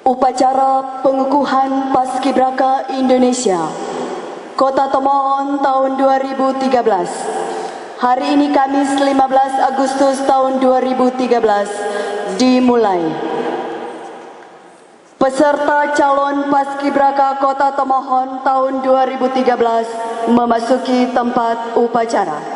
Upacara pengukuhan Paskibraka Indonesia Kota Tomohon tahun 2013. Hari ini Kamis 15 Agustus tahun 2013 dimulai. Peserta calon Paskibraka Kota Tomohon tahun 2013 memasuki tempat upacara.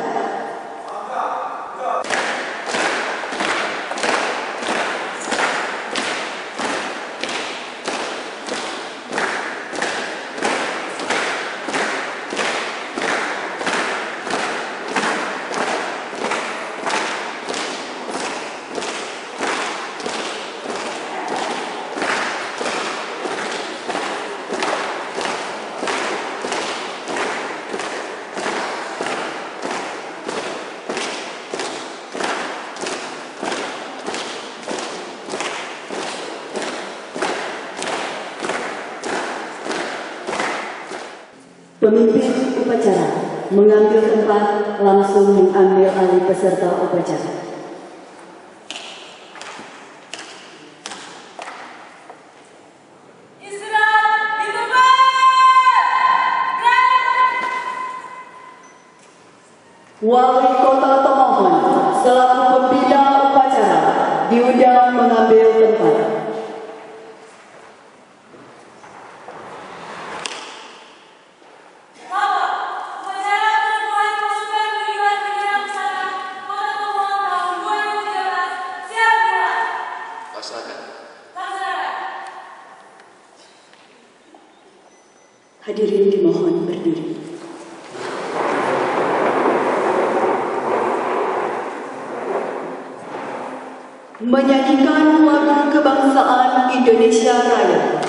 Pemimpin upacara mengambil tempat langsung mengambil alih peserta upacara. Wali Kota Tomohon selaku pembina upacara diundang mengambil tempat. Hadirin dimohon berdiri. Menyanyikan lagu kebangsaan Indonesia Raya.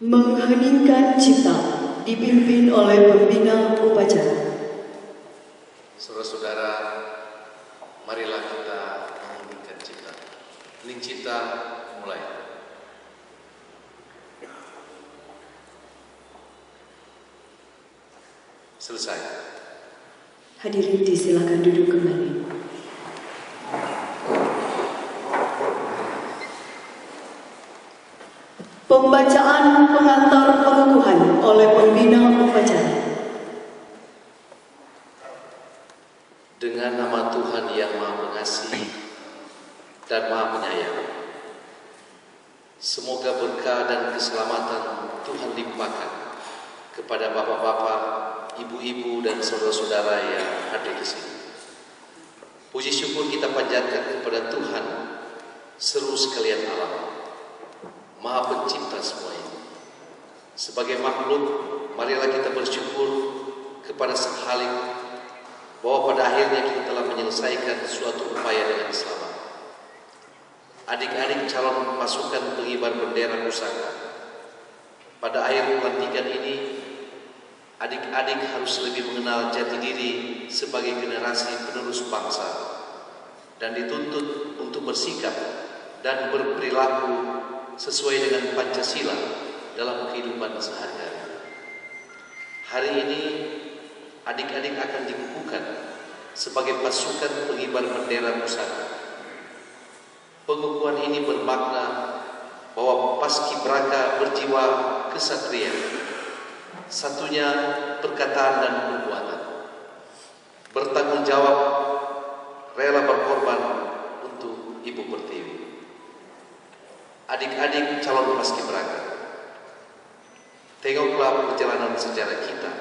Mengheningkan cipta dipimpin oleh pembina upacara. Saudara-saudara, marilah kita mengheningkan cipta. Hening cipta mulai. Selesai. Hadirin disilakan duduk kembali. Pembacaan pengantar pengukuhan oleh pembina upacara. Dengan nama Tuhan yang Maha Pengasih dan Maha Penyayang, semoga berkah dan keselamatan Tuhan limpahkan kepada bapak-bapak, ibu-ibu dan saudara-saudara yang hadir di sini. Puji syukur kita panjatkan kepada Tuhan seluruh sekalian alam, Maha Pencipta semua ini. Sebagai makhluk, marilah kita bersyukur kepada Sang Khalik bahwa pada akhirnya kita telah menyelesaikan suatu upaya dengan selamat. adik-adik calon pasukan pengibar bendera pusaka, pada akhir pelantikan ini, adik-adik harus lebih mengenal jati diri sebagai generasi penerus bangsa dan dituntut untuk bersikap dan berperilaku sesuai dengan Pancasila dalam kehidupan sehari-hari. Hari ini, adik-adik akan dikukuhkan sebagai pasukan pengibar bendera pusaka. Pengukuhan ini bermakna bahwa paskibraka berjiwa kesatria, satunya perkataan dan perbuatan, bertanggung jawab, rela berkorban untuk Ibu Pertiwi. Adik-adik calon paskibraka, tengoklah perjalanan sejarah kita,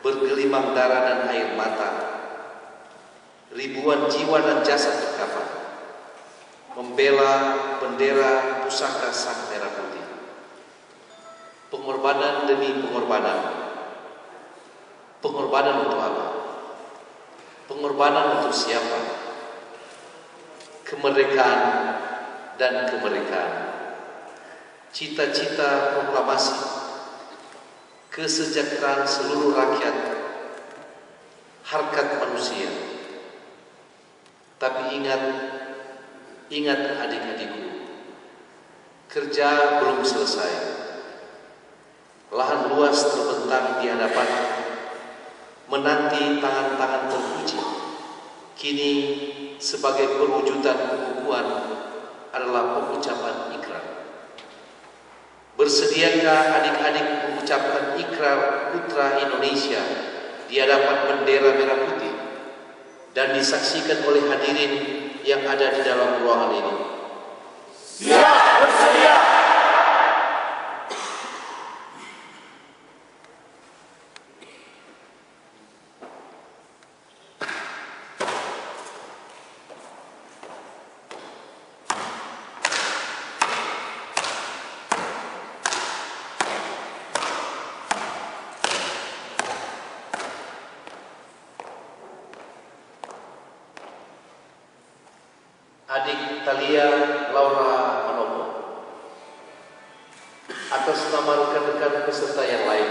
bergelimang darah dan air mata, ribuan jiwa dan jasad terkafan, membela bendera pusaka Sang Merah Putih. Pengorbanan demi pengorbanan. Pengorbanan untuk apa? Pengorbanan untuk siapa? Kemerdekaan dan kemerdekaan. Cita-cita proklamasi kesejahteraan seluruh rakyat, harkat manusia. Tapi ingat adik-adikku, kerja belum selesai. Lahan luas terbentang di hadapan, menanti tangan-tangan terpuji. Kini sebagai perwujudan pengukuhan adalah pengucapan ikrar. Bersediakah adik-adik mengucapkan ikrar putra Indonesia di hadapan bendera merah putih dan disaksikan oleh hadirin yang ada di dalam ruangan ini? Siap, bersedia. Adik Thalia Laura Manopo, atas nama rekan-rekan peserta yang lain,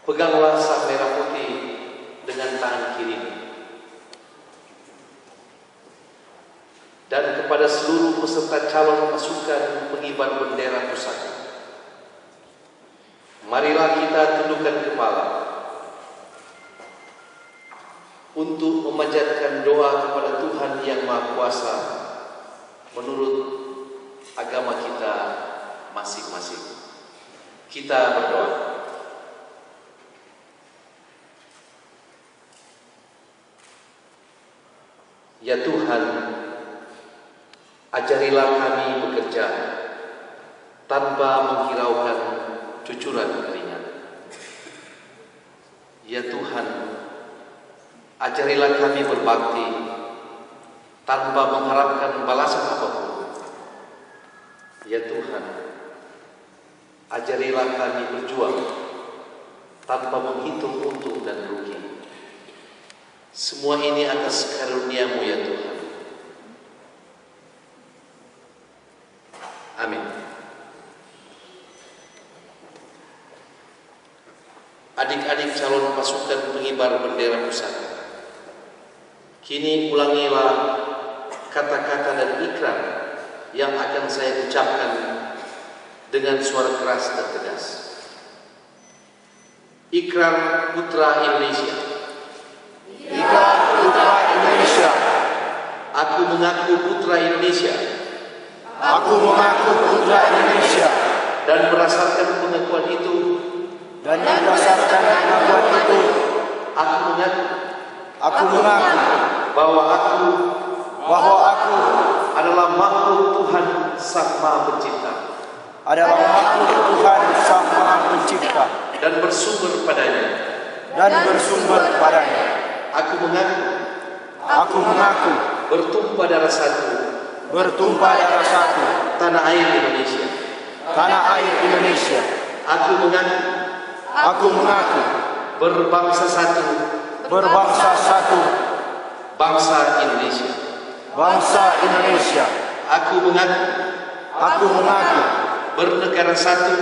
peganglah Sang Merah Putih dengan tangan kiri. Dan kepada seluruh peserta calon pasukan pengibar bendera pusaka, marilah kita tundukkan kepala untuk memanjatkan doa kepada Tuhan Yang Maha Kuasa menurut agama kita masing-masing. Kita berdoa. Ya Tuhan, ajarilah kami bekerja tanpa menghiraukan cucuran keringat. Ya Tuhan, ajarilah kami berbakti tanpa mengharapkan balasan apapun. Ya Tuhan, ajarilah kami berjuang tanpa menghitung untung dan rugi. Semua ini atas karunia-Mu ya Tuhan. Amin. Adik-adik calon pasukan pengibar bendera pusaka, kini ulangilah kata-kata dan ikrar yang akan saya ucapkan dengan suara keras dan tegas. Ikrar Putra Indonesia. Ikrar Putra Indonesia. Aku mengaku Putra Indonesia. Aku mengaku Putra Indonesia. Dan berdasarkan pengakuan itu, aku mengaku bahwa aku adalah makhluk Tuhan Sang Maha Pencipta. Dan bersumber padanya. Aku mengaku bertumpah darah satu tanah air Indonesia. Aku mengaku berbangsa satu bangsa bangsa Indonesia. Aku mengaku Aku mengaku bernegara satu,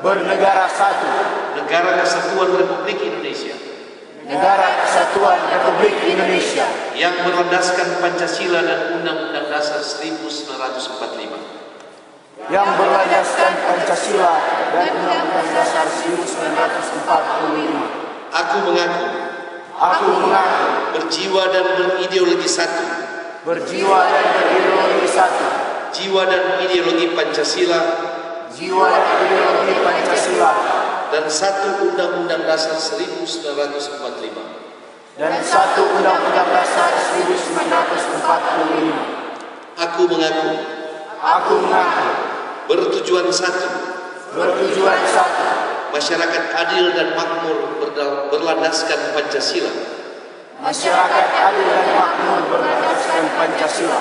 bernegara satu, Negara Kesatuan Republik Indonesia, Negara Kesatuan Republik Indonesia, yang berlandaskan Pancasila dan Undang-Undang Dasar 1945. yang berlandaskan Pancasila dan Undang-Undang Dasar 1945. Aku mengaku Aku mengaku berjiwa dan berideologi satu, berjiwa dan berideologi satu, jiwa dan ideologi Pancasila, jiwa dan ideologi Pancasila, dan satu Undang-Undang Dasar 1945. dan satu Undang-Undang Dasar 1945. Aku mengaku Aku mengaku bertujuan satu, bertujuan satu, masyarakat adil dan makmur berlandaskan Pancasila, masyarakat adil dan makmur berlandaskan Pancasila.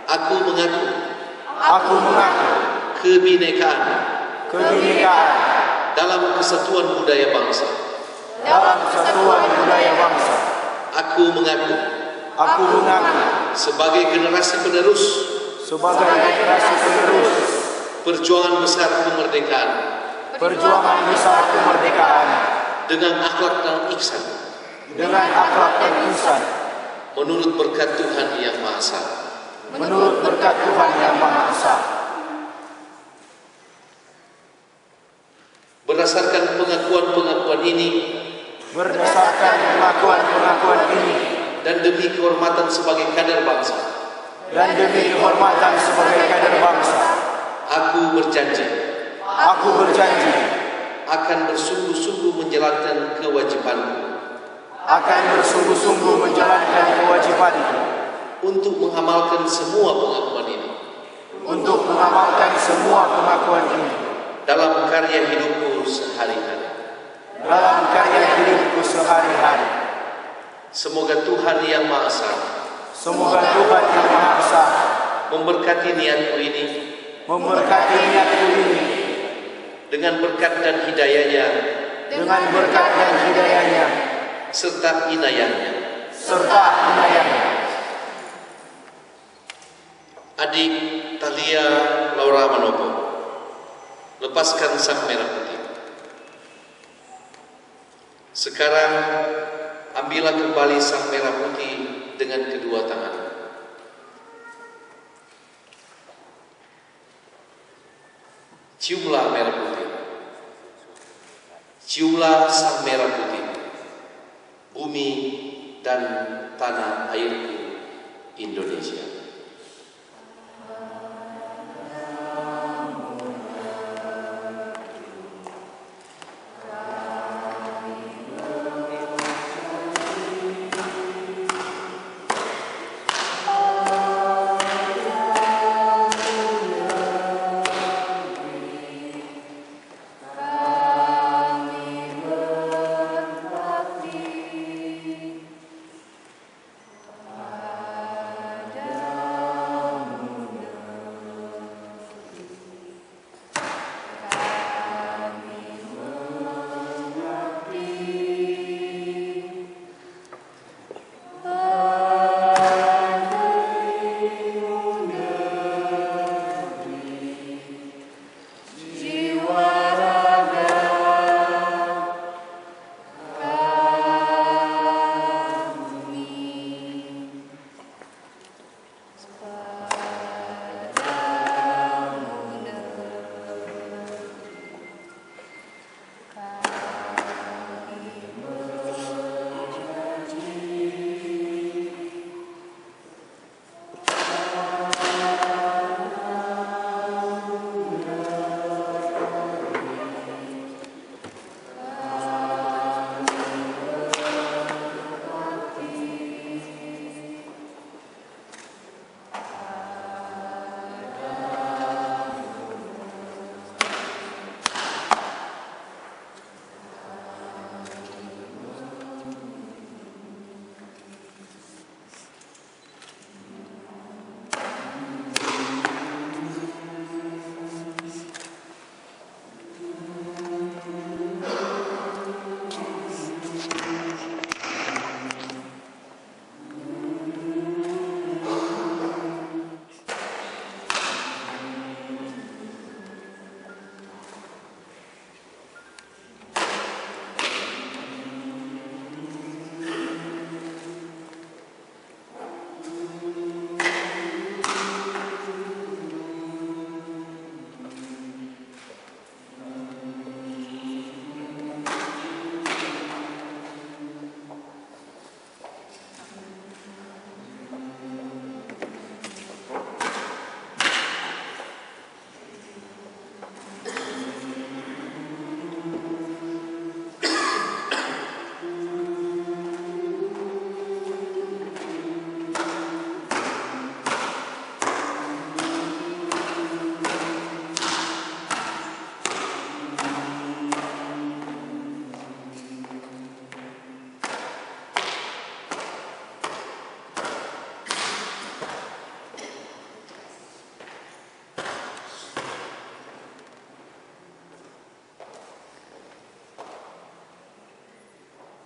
Aku mengaku Aku mengaku kebinekaan kebinekaan dalam kesatuan budaya bangsa. dalam kesatuan budaya bangsa. Aku mengaku Aku mengaku sebagai generasi penerus sebagai generasi penerus perjuangan besar kemerdekaan perjuangan besar kemerdekaan dengan akhlak dan ihsan dengan akhlak dan ihsan menurut berkat Tuhan Yang Maha Esa. menurut berkat Tuhan Yang Maha Esa. Berdasarkan pengakuan-pengakuan ini Berdasarkan pengakuan-pengakuan ini dan demi kehormatan sebagai kader bangsa, dan demi kehormatan sebagai kader bangsa, aku berjanji aku berjanji akan bersungguh-sungguh menjalankan kewajibanku akan bersungguh-sungguh menjalankan kewajibanku untuk mengamalkan semua pengakuan ini untuk mengamalkan semua pengakuan ini dalam karya hidupku sehari-hari. dalam karya hidupku sehari-hari. Semoga Tuhan Yang Maha Esa Semoga Tuhan Yang Maha Esa memberkati niatku ini memberkati niatku ini dengan berkat dan hidayahnya dengan berkat dan hidayahnya serta inayahnya. serta inayahnya. Adik Thalia Laura Manopo, lepaskan sang merah putih. Sekarang ambillah kembali sang merah putih dengan kedua tangan. Ciumlah merah putih. Ciumlah sang merah putih. Bumi dan tanah airku Indonesia.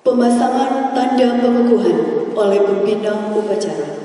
Pemasangan tanda pengukuhan oleh pembina upacara.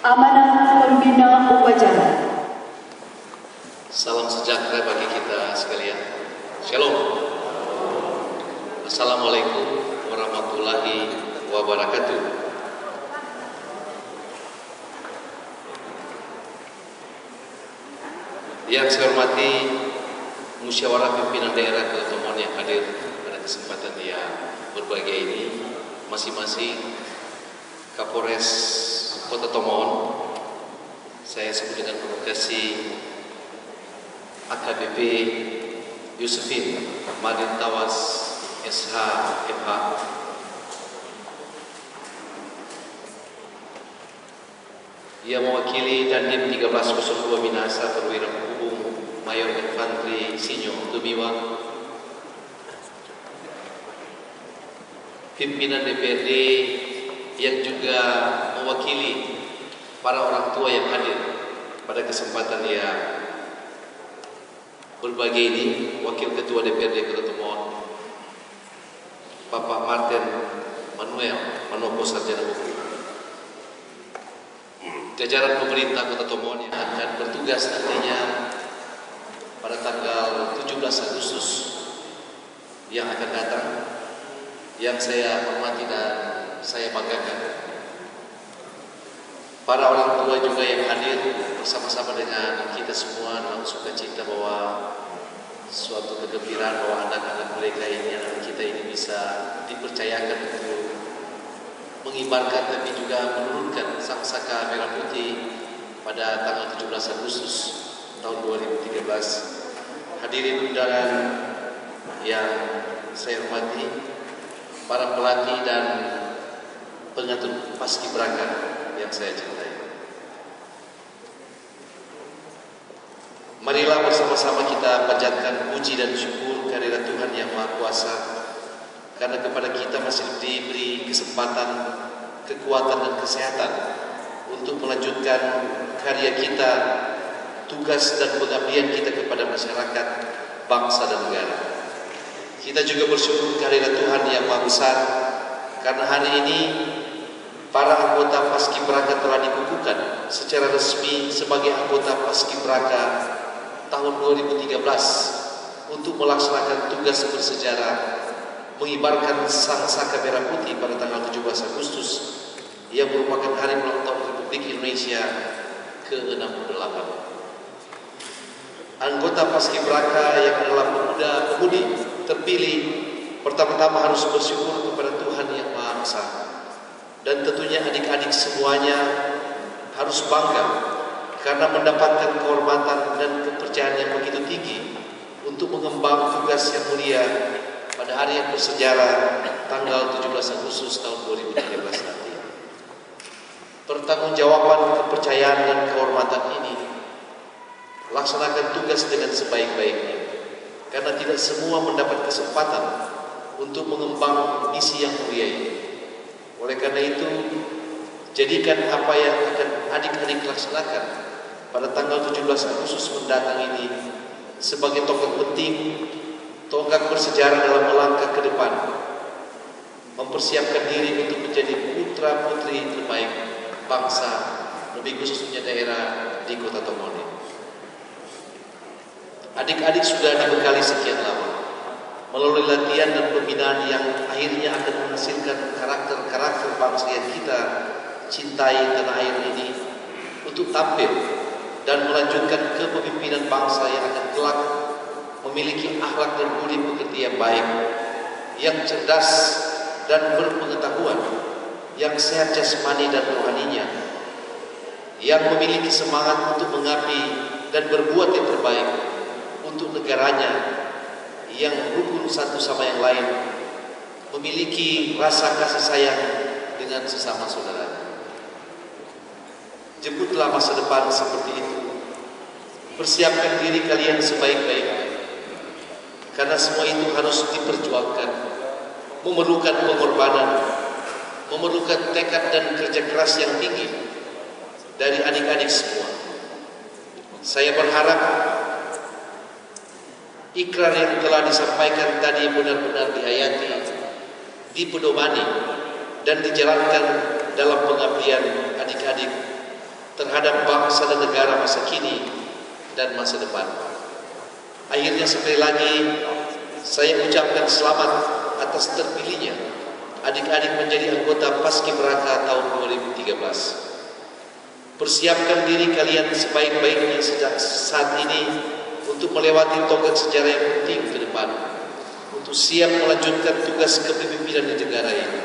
Amanah pembina upacara. Salam sejahtera bagi kita sekalian. Shalom. Assalamualaikum warahmatullahi wabarakatuh. Yang saya hormati musyawarah pimpinan daerah Kota yang hadir pada kesempatan yang berbahagia ini, masing-masing Kapolres Kota Tomohon, saya sebut dengan penuh kasih AKBP Yusufin Madin Tawas SH MH, ia mewakili Dandim 1302 Minasa Perwira Penghubung Mayor Infantri Sinyo Tumiwa, pimpinan DPRD yang juga mewakili para orang tua yang hadir pada kesempatan yang berbahagia ini, Wakil Ketua DPRD Kota Tomohon Bapak Martin Manuel Manopo Sarjana Hukum, jajaran pemerintah Kota Tomohon yang akan bertugas nantinya pada tanggal 17 Agustus yang akan datang, yang saya hormati dan saya banggakan. Para orang tua juga yang hadir bersama-sama dengan kita semua dalam sukacita bahwa suatu kegembiraan bahwa anak-anak mereka ini, anak kita ini bisa dipercayakan untuk mengibarkan tapi juga menurunkan sangsaka merah putih pada tanggal 17 Agustus tahun 2013. Hadirin undangan yang saya hormati, para pelatih dan pengatur paskibraka yang saya cintai, marilah bersama-sama kita panjatkan puji dan syukur kehadirat Tuhan Yang Maha Kuasa, karena kepada kita masih diberi kesempatan, kekuatan dan kesehatan untuk melanjutkan karya kita, tugas dan pengabdian kita kepada masyarakat, bangsa dan negara. Kita juga bersyukur kehadirat Tuhan Yang Maha Besar, karena hari ini para anggota paskibraka telah dikukuhkan secara resmi sebagai anggota paskibraka tahun 2013 untuk melaksanakan tugas bersejarah mengibarkan sangsaka merah putih pada tanggal 17 Agustus yang merupakan hari ulang tahun Republik Indonesia ke-68. Anggota paskibraka yang adalah pemuda-pemudi terpilih pertama-tama harus bersyukur kepada Tuhan Yang Maha Esa, dan tentunya adik-adik semuanya harus bangga karena mendapatkan kehormatan dan kepercayaan yang begitu tinggi untuk mengemban tugas yang mulia pada hari yang bersejarah tanggal 17 Agustus tahun 2013 nanti. Pertanggungjawaban, kepercayaan dan kehormatan ini, laksanakan tugas dengan sebaik-baiknya, karena tidak semua mendapat kesempatan untuk mengemban misi yang mulia ini. Oleh karena itu, jadikan apa yang akan adik-adik laksanakan pada tanggal 17 Agustus mendatang ini sebagai token penting tonggak bersejarah dalam melangkah ke depan, mempersiapkan diri untuk menjadi putra-putri terbaik bangsa, lebih khususnya daerah di Kota Tomone. Adik-adik sudah dibekali sekian lama melalui latihan dan pembinaan yang akhirnya akan menghasilkan karakter-karakter bangsa yang kita cintai tanah air ini untuk tampil dan melanjutkan kepemimpinan bangsa yang akan kelak memiliki akhlak dan budi pekerti yang baik, yang cerdas dan berpengetahuan, yang sehat jasmani dan rohaninya, yang memiliki semangat untuk mengabdi dan berbuat yang terbaik untuk negaranya, yang rukun satu sama yang lain, memiliki rasa kasih sayang dengan sesama saudaranya. Jemputlah masa depan seperti itu. Persiapkan diri kalian sebaik-baiknya, karena semua itu harus diperjuangkan, memerlukan pengorbanan, memerlukan tekad dan kerja keras yang tinggi dari adik-adik semua. Saya berharap ikrar yang telah disampaikan tadi benar-benar dihayati, dipedomani, dan dijalankan dalam pengabdian adik-adik terhadap bangsa dan negara masa kini dan masa depan. Akhirnya sekali lagi saya ucapkan selamat atas terpilihnya adik-adik menjadi anggota Paskibraka tahun 2013. Persiapkan diri kalian sebaik-baiknya sejak saat ini untuk melewati tonggak sejarah yang penting ke depan, untuk siap melanjutkan tugas kepemimpinan di negara ini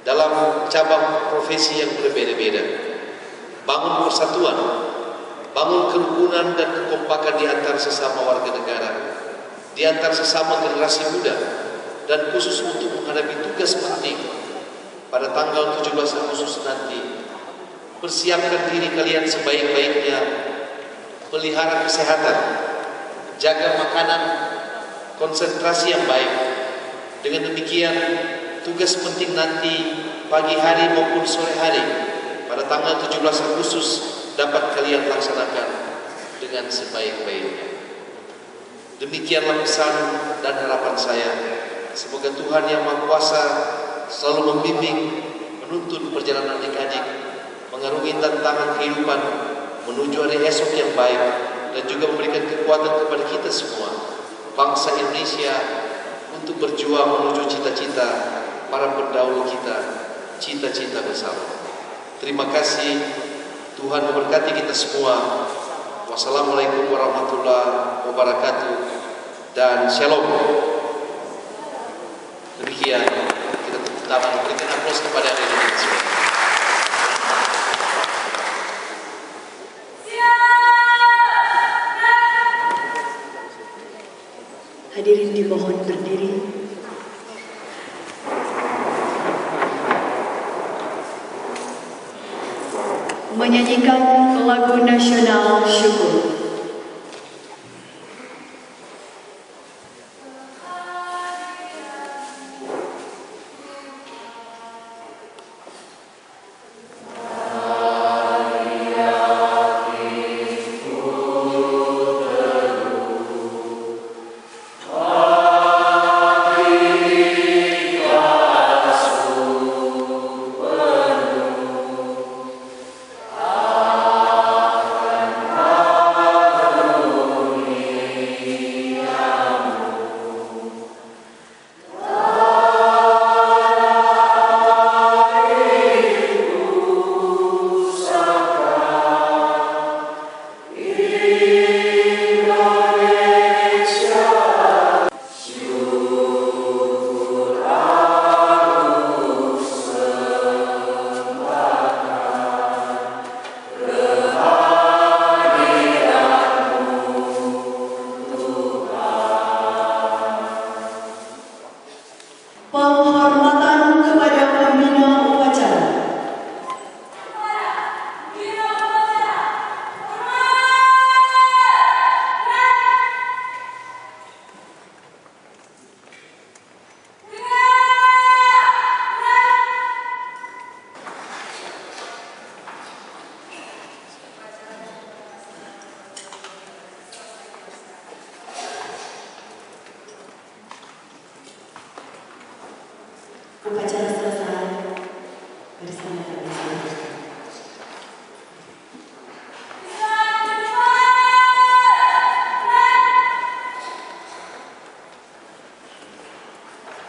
dalam cabang profesi yang berbeda-beda. Bangun persatuan, bangun kerukunan dan kekompakan di antar sesama warga negara, di antar sesama generasi muda, dan khusus untuk menghadapi tugas penting pada tanggal 17 Agustus nanti. Persiapkan diri kalian sebaik-baiknya, pelihara kesehatan, jaga makanan, konsentrasi yang baik. Dengan demikian, tugas penting nanti pagi hari maupun sore hari pada tanggal 17 Agustus dapat kalian laksanakan dengan sebaik-baiknya. Demikianlah pesan dan harapan saya. Semoga Tuhan Yang Maha Kuasa selalu membimbing, menuntun perjalanan adik-adik, mengarungi tantangan kehidupan menuju hari esok yang baik, dan juga memberikan kekuatan kepada kita semua, bangsa Indonesia, untuk berjuang menuju cita-cita para pendahulu kita, cita-cita bersama. Terima kasih. Tuhan memberkati kita semua. Wassalamualaikum warahmatullahi wabarakatuh, dan shalom. Demikian kita tepuk tangan, berikan aplaus kepada adik-adik semua. Hadirin dimohon berdiri. Menyanyikan lagu nasional syukur.